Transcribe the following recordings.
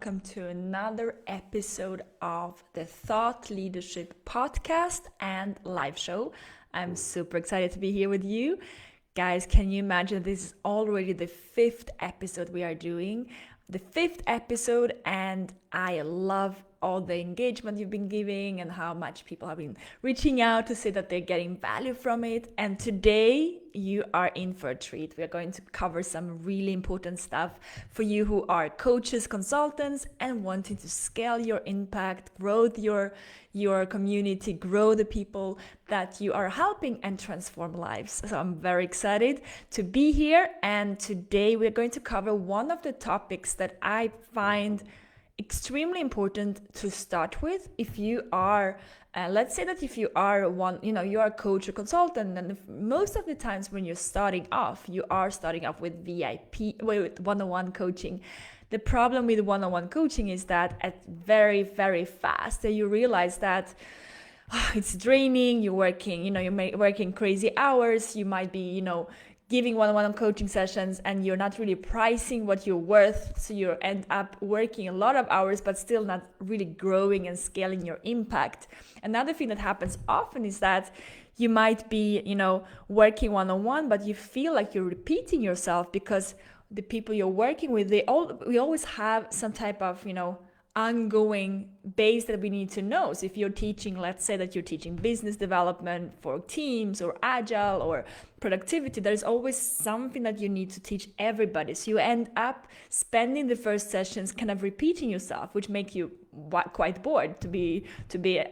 welcome to another episode of the Thought Leadership Podcast and live show. I'm super excited to be here with you. Guys, can you imagine this is already the fifth episode we are doing? The fifth episode, and I love all the engagement you've been giving and how much people have been reaching out to say that they're getting value from it. And today you are in for a treat. We are going to cover some really important stuff for you who are coaches, consultants, and wanting to scale your impact, grow your community, grow the people that you are helping, and transform lives. So I'm very excited to be here. And today we're going to cover one of the topics that I find extremely important to start with. If you are let's say that if you are you are a coach or consultant, and most of the times when you're starting off, you are starting off with with one-on-one coaching. The problem with one-on-one coaching is that at very, very fast you realize that it's draining. You're working, you're working crazy hours. You might be, giving one-on-one coaching sessions, and you're not really pricing what you're worth. So you end up working a lot of hours, but still not really growing and scaling your impact. Another thing that happens often is that you might be, working one-on-one, but you feel like you're repeating yourself because the people you're working with, we always have some type of, ongoing base that we need to know. So if you're teaching, let's say that you're teaching business development for teams or agile or productivity, there's always something that you need to teach everybody. So you end up spending the first sessions kind of repeating yourself, which make you quite bored, to be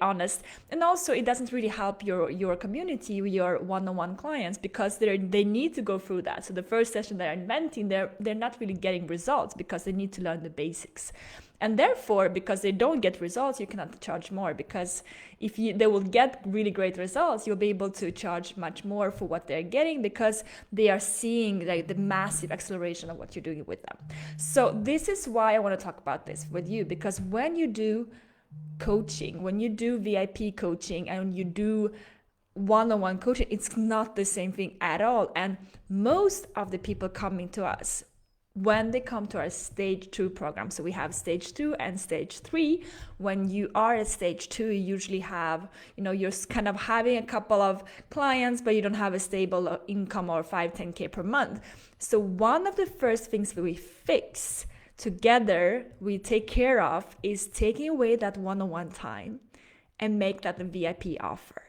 honest. And also it doesn't really help your community, your one-on-one clients, because they need to go through that. So the first session they're inventing, they're not really getting results because they need to learn the basics. And therefore, because they don't get results, you cannot charge more, because if they will get really great results, you'll be able to charge much more for what they're getting, because they are seeing like the massive acceleration of what you're doing with them. So this is why I want to talk about this with you, because when you do coaching, when you do VIP coaching, and you do one-on-one coaching, it's not the same thing at all. And most of the people coming to us, when they come to our stage 2 program, so we have stage 2 and stage 3. When you are at stage 2, you usually have, you're kind of having a couple of clients, but you don't have a stable income or 5-10K per month. So one of the first things that we fix together, we take care of, is taking away that one-on-one time and make that a VIP offer.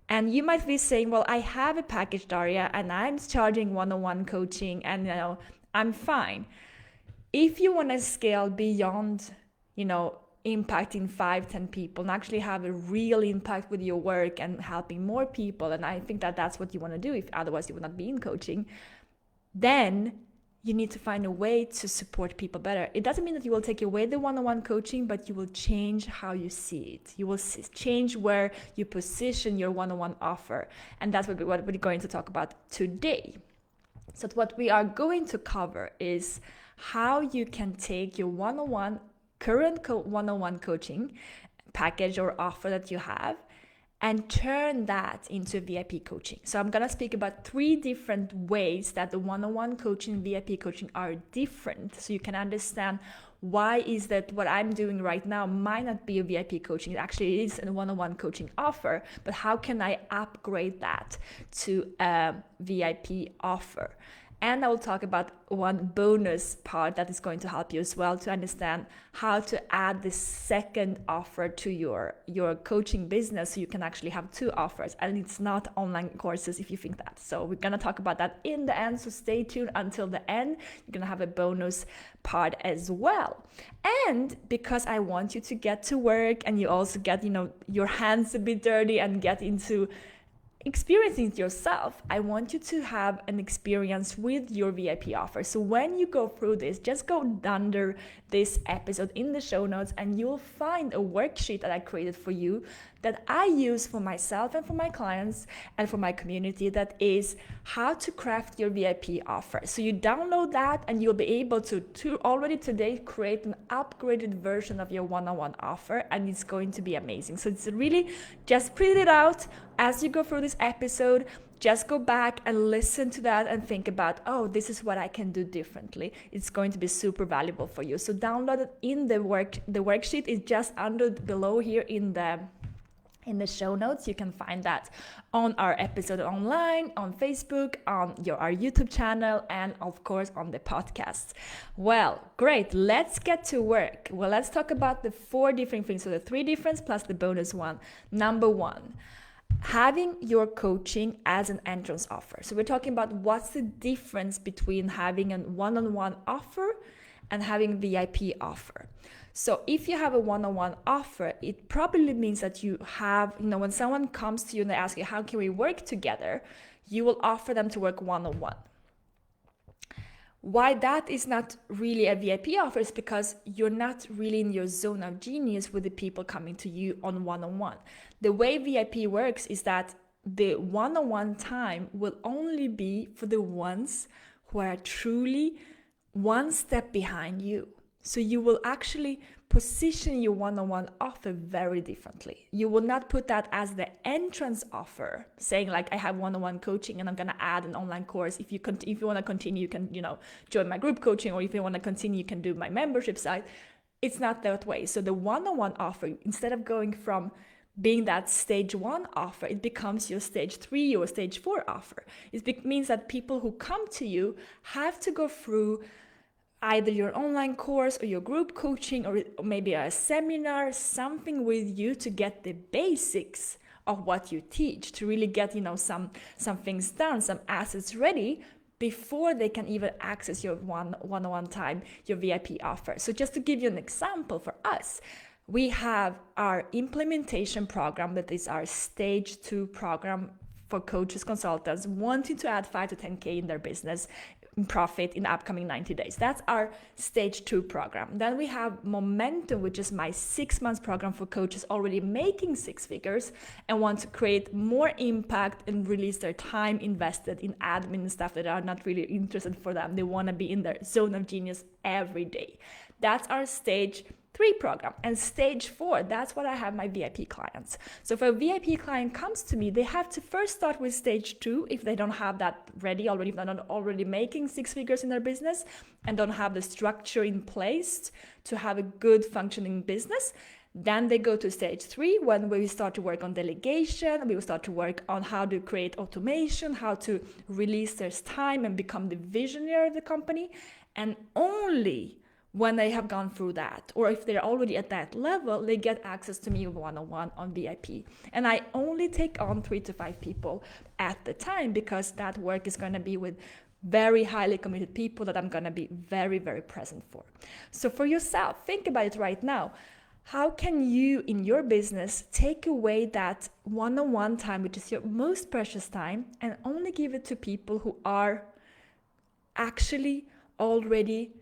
And you might be saying, well, I have a package, Daria, and I'm charging one-on-one coaching, and I'm fine. If you want to scale beyond, impacting 5-10 people and actually have a real impact with your work and helping more people, and I think that that's what you want to do, if otherwise you would not be in coaching, then you need to find a way to support people better. It doesn't mean that you will take away the one-on-one coaching, but you will change how you see it. You will change where you position your one-on-one offer. And that's what we're going to talk about today. So what we are going to cover is how you can take your current one-on-one coaching package or offer that you have and turn that into VIP coaching. So I'm going to speak about 3 different ways that the one-on-one coaching, VIP coaching are different, so you can understand why is that what I'm doing right now might not be a VIP coaching. It actually is a one-on-one coaching offer, but how can I upgrade that to a VIP offer? And I will talk about one bonus part that is going to help you as well to understand how to add this second offer to your coaching business, so you can actually have 2 offers. And it's not online courses if you think that. So we're going to talk about that in the end. So stay tuned until the end. You're going to have a bonus part as well. And because I want you to get to work and you also get, your hands a bit dirty and get into experiencing it yourself, I want you to have an experience with your VIP offer. So when you go through this, just go under this episode in the show notes, and you'll find a worksheet that I created for you that I use for myself and for my clients and for my community. That is how to craft your VIP offer. So you download that and you'll be able to already today create an upgraded version of your one-on-one offer, and it's going to be amazing. So it's really just print it out as you go through this episode. Just go back and listen to that and think about, oh, this is what I can do differently. It's going to be super valuable for you. So download it in the worksheet is just below here in the show notes. You can find that on our episode online, on Facebook, on our YouTube channel, and of course on the podcast. Well, great. Let's get to work. Well, let's talk about the 4 different things. So the 3 difference plus the bonus one. Number 1. Having your coaching as an entrance offer. So we're talking about what's the difference between having a one-on-one offer and having VIP offer. So if you have a one-on-one offer, it probably means that you have, when someone comes to you and they ask you, how can we work together? You will offer them to work one-on-one. Why that is not really a VIP offer is because you're not really in your zone of genius with the people coming to you on one-on-one. The way VIP works is that the one-on-one time will only be for the ones who are truly one step behind you. So you will actually position your one-on-one offer very differently. You will not put that as the entrance offer, saying like, I have one-on-one coaching and I'm going to add an online course. If you want to continue, you can, join my group coaching, or if you want to continue, you can do my membership site. It's not that way. So the one-on-one offer, instead of going from being that stage 1 offer, it becomes your stage 3 or stage 4 offer. It means that people who come to you have to go through either your online course or your group coaching or maybe a seminar, something with you to get the basics of what you teach, to really get, some things done, some assets ready before they can even access your one-on-one time, your VIP offer. So just to give you an example for us, we have our implementation program that is our stage 2 program for coaches, consultants wanting to add 5 to 10K in their business profit in the upcoming 90 days. That's our stage 2 program. Then we have Momentum, which is my 6 months program for coaches already making 6 figures and want to create more impact and release their time invested in admin and stuff that are not really interested for them. They want to be in their zone of genius every day. That's our stage 3 program. And stage 4, that's what I have my VIP clients. So if a VIP client comes to me, they have to first start with stage 2 if they don't have that ready already, if they're not already making 6 figures in their business and don't have the structure in place to have a good functioning business. Then they go to stage 3 when we start to work on delegation. We will start to work on how to create automation, how to release their time and become the visionary of the company. And only when they have gone through that, or if they're already at that level, they get access to me one-on-one on VIP. And I only take on 3 to 5 people at the time, because that work is going to be with very highly committed people that I'm going to be very, very present for. So for yourself, think about it right now. How can you in your business take away that one-on-one time, which is your most precious time, and only give it to people who are actually already,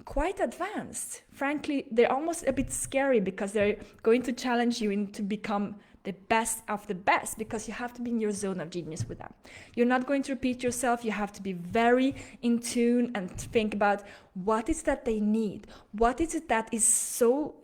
quite advanced? Frankly, they're almost a bit scary because they're going to challenge you to become the best of the best, because you have to be in your zone of genius with them. You're not going to repeat yourself. You have to be very in tune and think about what is that they need. What is it that is so,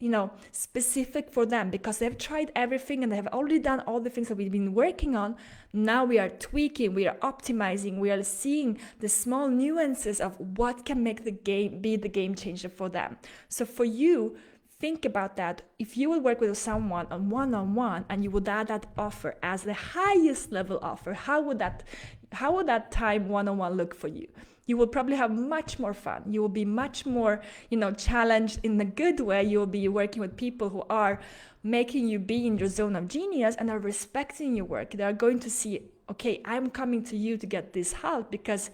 specific for them, because they've tried everything and they have already done all the things that we've been working on. Now we are tweaking, we are optimizing, we are seeing the small nuances of what can make the game changer for them. So for you, think about that. If you will work with someone on one-on-one and you would add that offer as the highest level offer, how would that time one-on-one look for you? You will probably have much more fun. You will be much more, challenged in a good way. You will be working with people who are making you be in your zone of genius and are respecting your work. They are going to see, okay, I'm coming to you to get this help because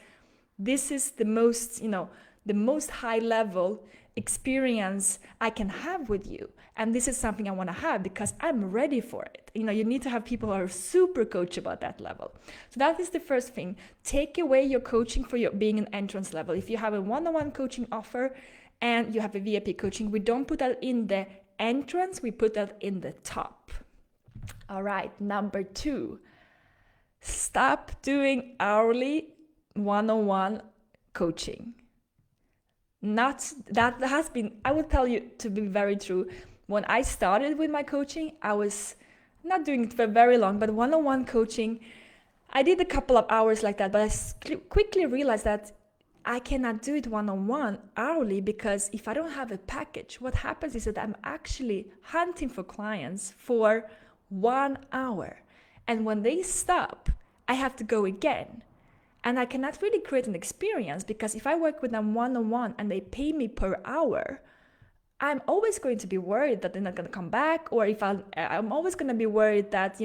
this is the most high level experience I can have with you, and this is something I want to have because I'm ready for it. You need to have people who are super coachable at that level. So that is the first thing. Take away your coaching for your being an entrance level. If you have a one-on-one coaching offer and you have a VIP coaching, we don't put that in the entrance, we put that in the top. All right, number 2, stop doing hourly one-on-one coaching. Not that has been, I would tell you to be very true. When I started with my coaching, I was not doing it for very long, but one-on-one coaching, I did a couple of hours like that, but I quickly realized that I cannot do it one-on-one hourly, because if I don't have a package, what happens is that I'm actually hunting for clients for 1 hour. And when they stop, I have to go again. And I cannot really create an experience, because if I work with them one-on-one and they pay me per hour, I'm always going to be worried that they're not going to come back, or if I'm always going to be worried that,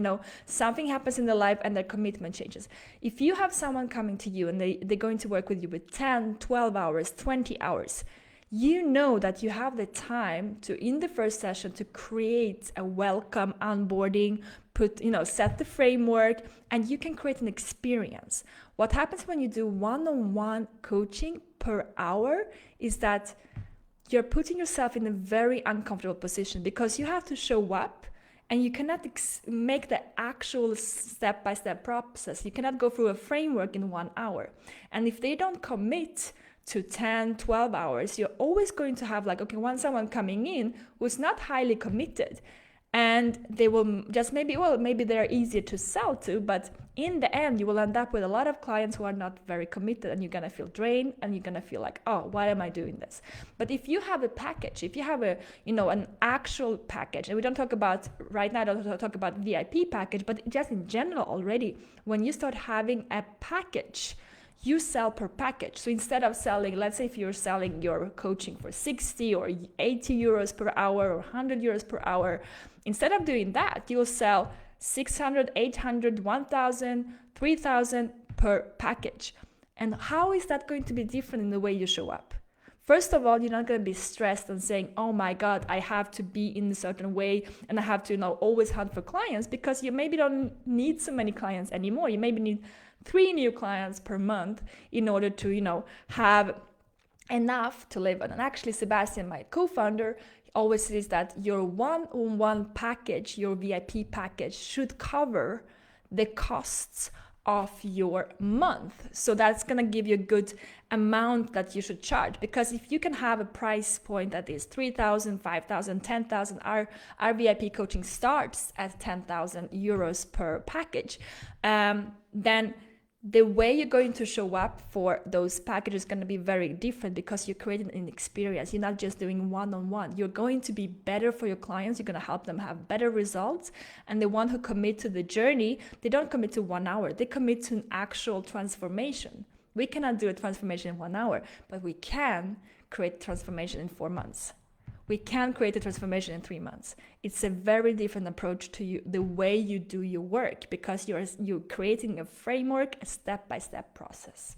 something happens in their life and their commitment changes. If you have someone coming to you and they're going to work with you with 10, 12 hours, 20 hours, you know that you have the time to, in the first session, to create a welcome onboarding, set the framework, and you can create an experience. What happens when you do one-on-one coaching per hour is that you're putting yourself in a very uncomfortable position, because you have to show up and you cannot make the actual step-by-step process. You cannot go through a framework in 1 hour. And if they don't commit to 10, 12 hours, you're always going to have one someone coming in who's not highly committed, and they will just maybe they're easier to sell to, but in the end, you will end up with a lot of clients who are not very committed, and you're going to feel drained, and you're going to feel like, oh, why am I doing this? But if you have a package, if you have an actual package, and we don't talk about right now, I don't talk about VIP package, but just in general already, when you start having a package, you sell per package. So instead of selling, let's say if you're selling your coaching for 60 or 80 euros per hour or 100 euros per hour, instead of doing that, you'll sell 600, 800, 1,000, 3,000 per package. And how is that going to be different in the way you show up? First of all, you're not going to be stressed and saying, oh my God, I have to be in a certain way and I have to always hunt for clients, because you maybe don't need so many clients anymore. You maybe need 3 new clients per month in order to, have enough to live on. And actually, Sebastian, my co-founder, always says that your one-on-one package, your VIP package, should cover the costs of your month. So that's going to give you a good amount that you should charge, because if you can have a price point that is 3,000, 5,000, 10,000, our VIP coaching starts at 10,000 euros per package, then the way you're going to show up for those packages is going to be very different, because you're creating an experience. You're not just doing one-on-one. You're going to be better for your clients. You're going to help them have better results. And the one who commit to the journey, they don't commit to 1 hour. They commit to an actual transformation. We cannot do a transformation in 1 hour, but we can create transformation in 4 months. We can create a transformation in 3 months. It's a very different approach to the way you do your work, because you're creating a framework, a step-by-step process.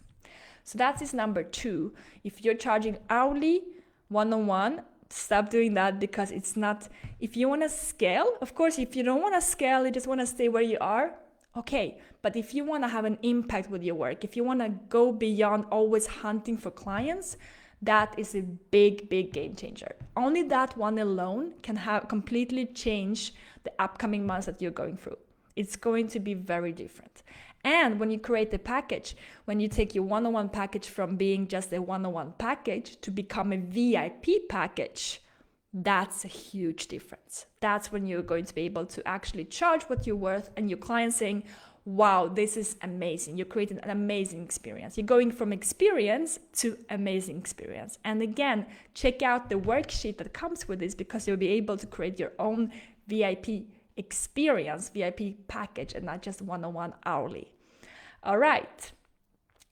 So that is number 2. If you're charging hourly, one-on-one, stop doing that, because it's not, if you want to scale, of course, if you don't want to scale, you just want to stay where you are, okay. But if you want to have an impact with your work, if you want to go beyond always hunting for clients, that is a big, big game changer. Only that one alone can have completely change the upcoming months that you're going through. It's going to be very different. And when you create the package, when you take your one-on-one package from being just a one-on-one package to become a VIP package, that's a huge difference. That's when you're going to be able to actually charge what you're worth, and your client saying, wow, this is amazing. You're creating an amazing experience. You're going from experience to amazing experience. And again, check out the worksheet that comes with this, because you'll be able to create your own VIP experience, VIP package, and not just one-on-one hourly. All right.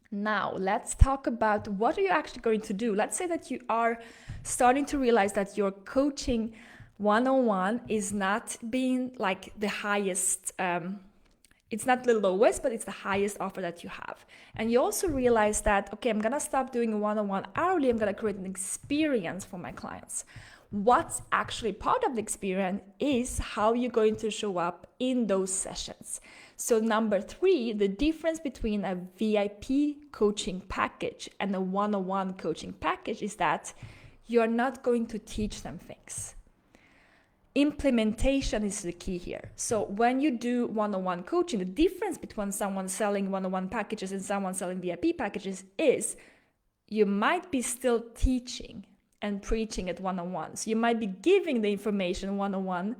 Now, let's talk about what are you actually going to do. Let's say that you are starting to realize that your coaching one-on-one is not being like the highest, it's not the lowest, but it's the highest offer that you have. And you also realize that, okay, I'm going to stop doing one-on-one hourly. I'm going to create an experience for my clients. What's actually part of the experience is how you're going to show up in those sessions. So number 3, the difference between a VIP coaching package and a one-on-one coaching package is that you're not going to teach them things. implementation is the key here. So when you do one-on-one coaching, the difference between someone selling one-on-one packages and someone selling VIP packages is you might be still teaching and preaching at one-on-ones. You might be giving the information one-on-one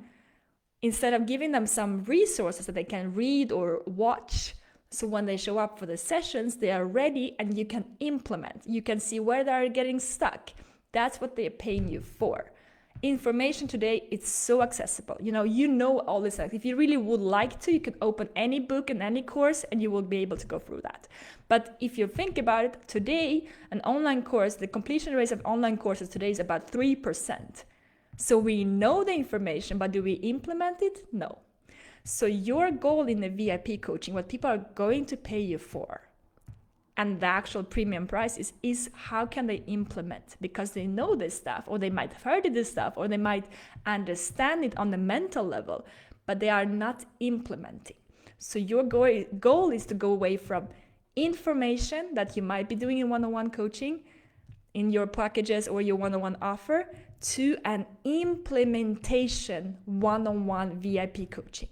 instead of giving them some resources that they can read or watch. So when they show up for the sessions, they are ready and you can implement. You can see where they are getting stuck. That's what they're paying you for. Information today, it's so accessible. You know all this stuff. If you really would like to, you can open any book and any course and you will be able to go through that. But if you think about it, today, an online course, the completion rate of online courses today is about 3%. So we know the information, but do we implement it? No. So your goal in the VIP coaching, what people are going to pay you for, and the actual premium price is how can they implement, because they know this stuff, or they might have heard of this stuff, or they might understand it on the mental level, but they are not implementing. So your goal is to go away from information that you might be doing in one-on-one coaching, in your packages or your one-on-one offer, to an implementation one-on-one VIP coaching.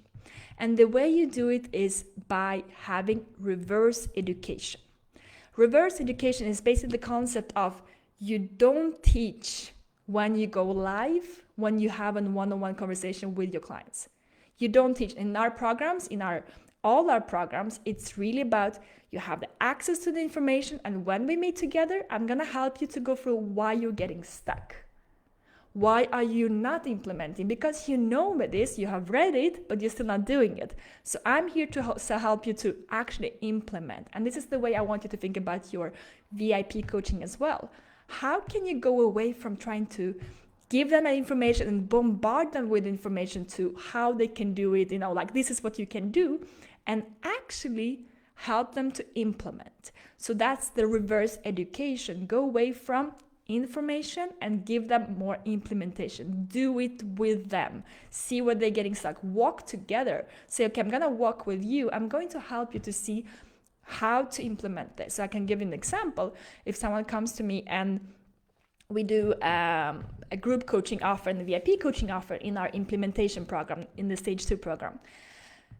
And the way you do it is by having reverse education. Reverse education is basically the concept of you don't teach when you go live, when you have a one-on-one conversation with your clients. You don't teach. In our programs, all our programs, it's really about you have the access to the information, and when we meet together, I'm going to help you to go through why you're getting stuck. Why are you not implementing? Because you know this, you have read it, but you're still not doing it. So I'm here to help you to actually implement. And this is the way I want you to think about your VIP coaching as well. How can you go away from trying to give them information and bombard them with information to how they can do it, like this is what you can do, and actually help them to implement. So that's the reverse education. Go away from information and give them more implementation. Do it with them. See where they're getting stuck. Walk together. Say, okay, I'm going to walk with you. I'm going to help you to see how to implement this. So I can give you an example. If someone comes to me and we do a group coaching offer and the VIP coaching offer in our implementation program, in the stage 2 program.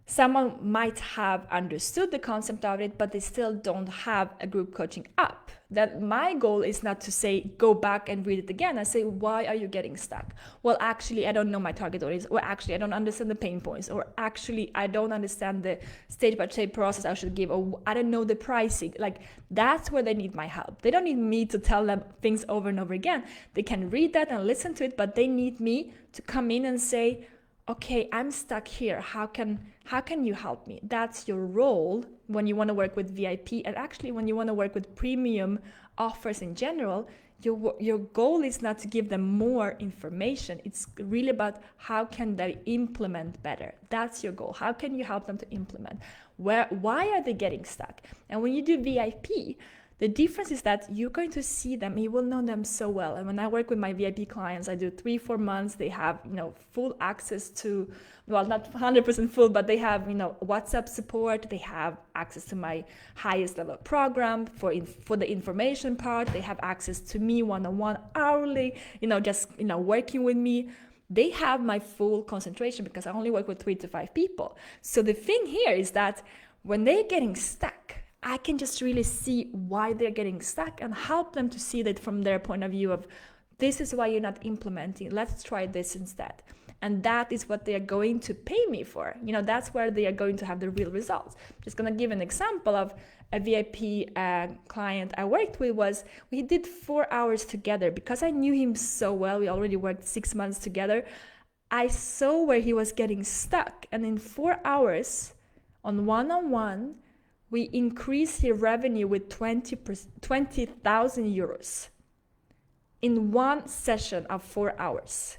Someone might have understood the concept of it, but they still don't have a group coaching up. That my goal is not to say, go back and read it again. I say, why are you getting stuck? Well, actually, I don't know my target audience, or actually, I don't understand the pain points, or actually, I don't understand the stage-by-stage process I should give, or I don't know the pricing. Like, that's where they need my help. They don't need me to tell them things over and over again. They can read that and listen to it, but they need me to come in and say, okay, I'm stuck here. How can you help me? That's your role when you want to work with VIP, and actually when you want to work with premium offers in general. Your goal is not to give them more information. It's really about how can they implement better. That's your goal. How can you help them to implement? Why are they getting stuck? And when you do VIP, the difference is that you're going to see them, you will know them so well. And when I work with my VIP clients, I do 3-4 months, they have, full access to, well, not 100% full, but they have, WhatsApp support, they have access to my highest level program for the information part, they have access to me one-on-one hourly, working with me. They have my full concentration because I only work with 3 to 5 people. So the thing here is that when they're getting stuck, I can just really see why they're getting stuck and help them to see that from their point of view of, this is why you're not implementing, let's try this instead. And that is what they are going to pay me for. That's where they are going to have the real results. Just going to give an example of a VIP client I worked with. We did 4 hours together because I knew him so well. We already worked 6 months together. I saw where he was getting stuck. And in 4 hours on one-on-one, we increased his revenue with 20,000 euros in one session of 4 hours.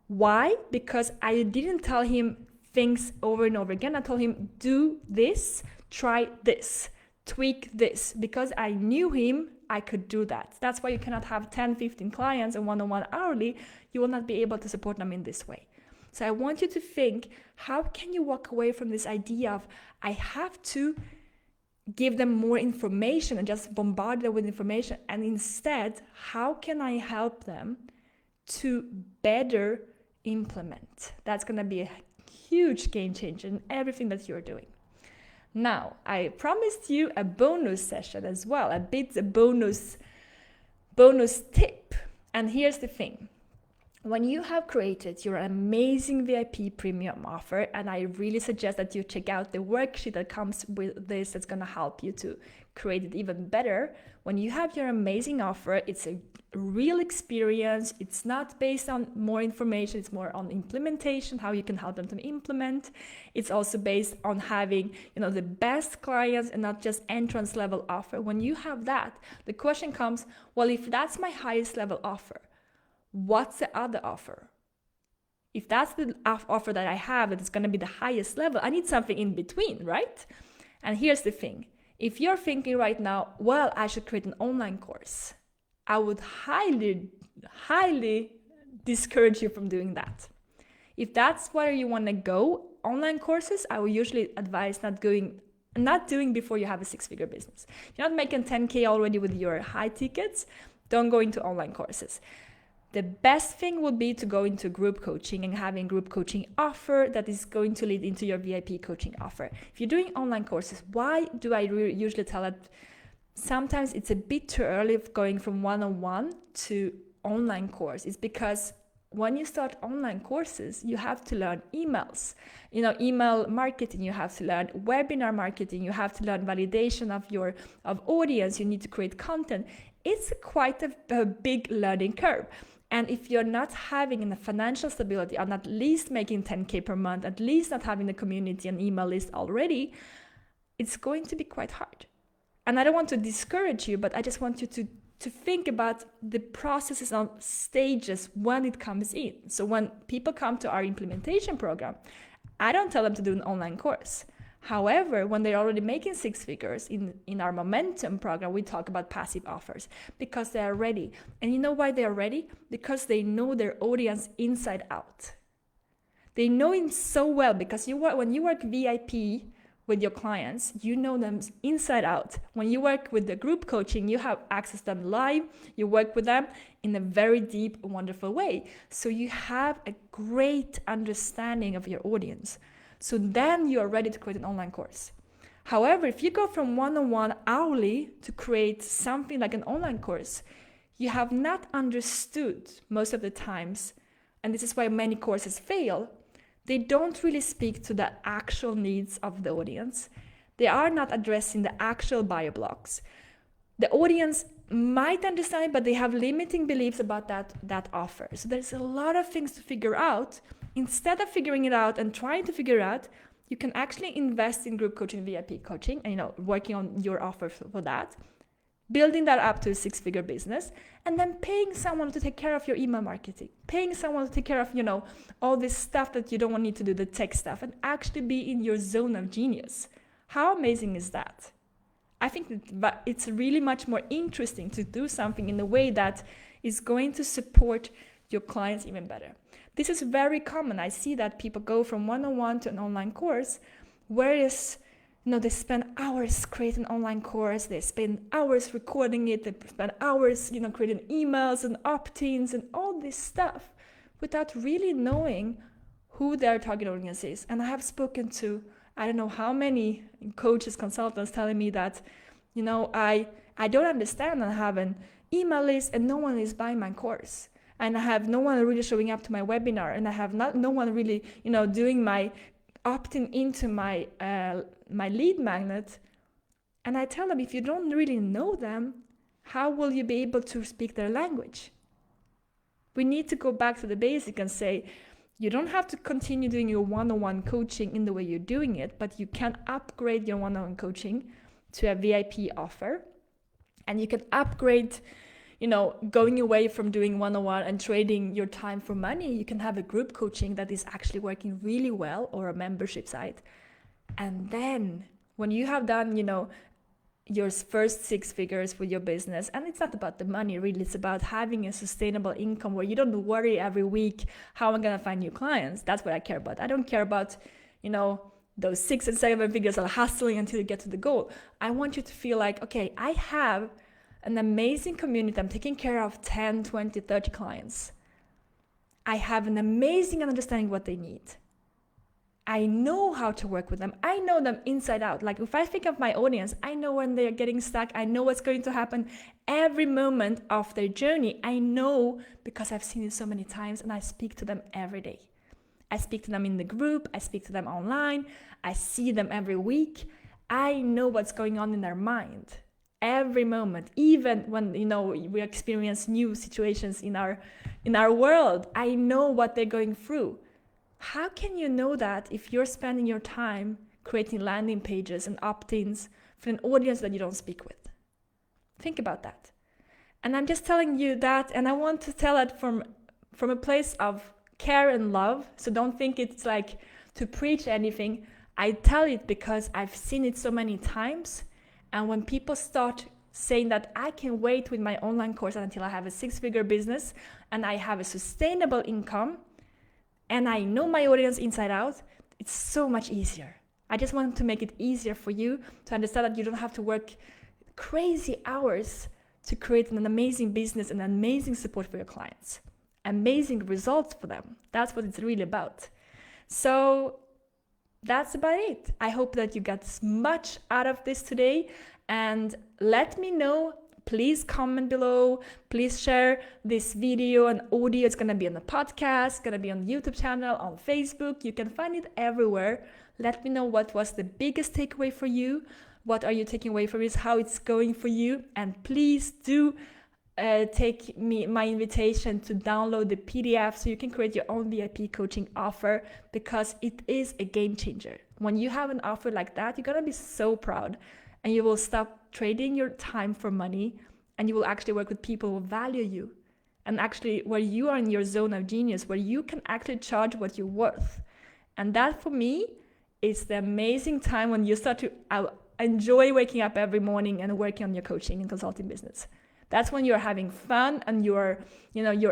Why? Because I didn't tell him things over and over again. I told him, do this, try this, tweak this. Because I knew him, I could do that. That's why you cannot have 10, 15 clients and one-on-one hourly. You will not be able to support them in this way. So I want you to think, how can you walk away from this idea of, I have to give them more information and just bombard them with information, and instead, how can I help them to better implement. That's going to be a huge game changer in everything that you're doing. Now, I promised you a bonus session as well, a bonus tip. And here's the thing. When you have created your amazing VIP premium offer, and I really suggest that you check out the worksheet that comes with this, that's going to help you to create it even better. When you have your amazing offer, it's a real experience. It's not based on more information. It's more on implementation, how you can help them to implement. It's also based on having, the best clients and not just entrance level offer. When you have that, the question comes, well, if that's my highest level offer, what's the other offer? If that's the offer that I have that is going to be the highest level, I need something in between, right? And here's the thing. If you're thinking right now, well, I should create an online course, I would highly, highly discourage you from doing that. If that's where you want to go, online courses, I will usually advise not doing before you have a 6-figure business. If you're not making 10K already with your high tickets, don't go into online courses. The best thing would be to go into group coaching and having group coaching offer that is going to lead into your VIP coaching offer. If you're doing online courses, why do I usually tell that sometimes it's a bit too early of going from one-on-one to online course? It's because when you start online courses, you have to learn emails, email marketing, you have to learn webinar marketing, you have to learn validation of audience, you need to create content. It's quite a big learning curve. And if you're not having a financial stability, and at least making 10K per month, at least not having the community and email list already, it's going to be quite hard. And I don't want to discourage you, but I just want you to think about the processes on stages when it comes in. So when people come to our implementation program, I don't tell them to do an online course. However, when they're already making 6 figures in our momentum program, we talk about passive offers because they are ready. And you know why they are ready? Because they know their audience inside out. They know it so well because when you work VIP with your clients, you know them inside out. When you work with the group coaching, you have access to them live. You work with them in a very deep, wonderful way. So you have a great understanding of your audience. So then you are ready to create an online course. However, if you go from one-on-one hourly to create something like an online course, you have not understood most of the times, and this is why many courses fail, they don't really speak to the actual needs of the audience. They are not addressing the actual buyer blocks. The audience might understand, but they have limiting beliefs about that offer. So there's a lot of things to figure out. Instead of figuring it out and trying to figure it out, you can actually invest in group coaching, VIP coaching, and working on your offer for that, building that up to a 6-figure business, and then paying someone to take care of your email marketing, paying someone to take care of, all this stuff that you don't need to do, the tech stuff, and actually be in your zone of genius. How amazing is that? I think that it's really much more interesting to do something in a way that is going to support your clients even better. This is very common. I see that people go from one-on-one to an online course, whereas they spend hours creating an online course, they spend hours recording it, they spend hours creating emails and opt-ins and all this stuff without really knowing who their target audience is. And I have spoken to I don't know how many coaches, consultants telling me that I don't understand. I have an email list and no one is buying my course. And I have no one really showing up to my webinar, and I have no one really, doing my opting into my lead magnet. And I tell them, if you don't really know them, how will you be able to speak their language? We need to go back to the basic and say, you don't have to continue doing your one-on-one coaching in the way you're doing it, but you can upgrade your one-on-one coaching to a VIP offer. And you can upgrade going away from doing one-on-one and trading your time for money. You can have a group coaching that is actually working really well, or a membership site. And then when you have done, your first 6 figures with your business, and it's not about the money really, it's about having a sustainable income where you don't worry every week, how am I going to find new clients? That's what I care about. I don't care about, those 6 and 7 figures of hustling until you get to the goal. I want you to feel like, okay, I have an amazing community. I'm taking care of 10, 20, 30 clients. I have an amazing understanding what they need. I know how to work with them. I know them inside out. Like if I think of my audience, I know when they're getting stuck. I know what's going to happen every moment of their journey. I know because I've seen it so many times, and I speak to them every day. I speak to them in the group. I speak to them online. I see them every week. I know what's going on in their mind every moment, even when we experience new situations in our world. I know what they're going through. How can you know that if you're spending your time creating landing pages and opt-ins for an audience that you don't speak with? Think about that. And I'm just telling you that, and I want to tell it from a place of care and love. So don't think it's like to preach anything. I tell it because I've seen it so many times. And when people start saying that I can wait with my online course until I have a 6-figure business and I have a sustainable income, and I know my audience inside out, it's so much easier. I just want to make it easier for you to understand that you don't have to work crazy hours to create an amazing business and amazing support for your clients. Amazing results for them. That's what it's really about. So that's about it. I hope that you got much out of this today, and let me know. Please comment below. Please share this video and audio. It's going to be on the podcast, it's going to be on the YouTube channel, on Facebook. You can find it everywhere. Let me know what was the biggest takeaway for you. What are you taking away from this? How it's going for you? And please do take my invitation to download the PDF so you can create your own VIP coaching offer, because it is a game changer. When you have an offer like that, you're going to be so proud, and you will stop trading your time for money, and you will actually work with people who value you, and actually where you are in your zone of genius, where you can actually charge what you're worth. And that for me is the amazing time when you start to enjoy waking up every morning and working on your coaching and consulting business. That's when you're having fun and your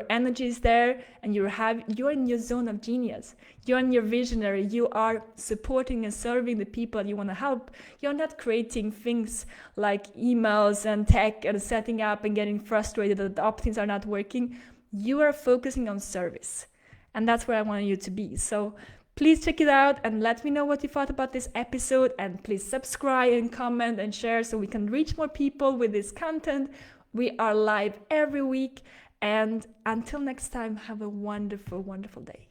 energy is there, and you're in your zone of genius. You're in your visionary. You are supporting and serving the people that you want to help. You're not creating things like emails and tech and setting up and getting frustrated that the opt-ins are not working. You are focusing on service. And that's where I want you to be. So please check it out and let me know what you thought about this episode. And please subscribe and comment and share so we can reach more people with this content. We are live every week. And until next time, have a wonderful, wonderful day.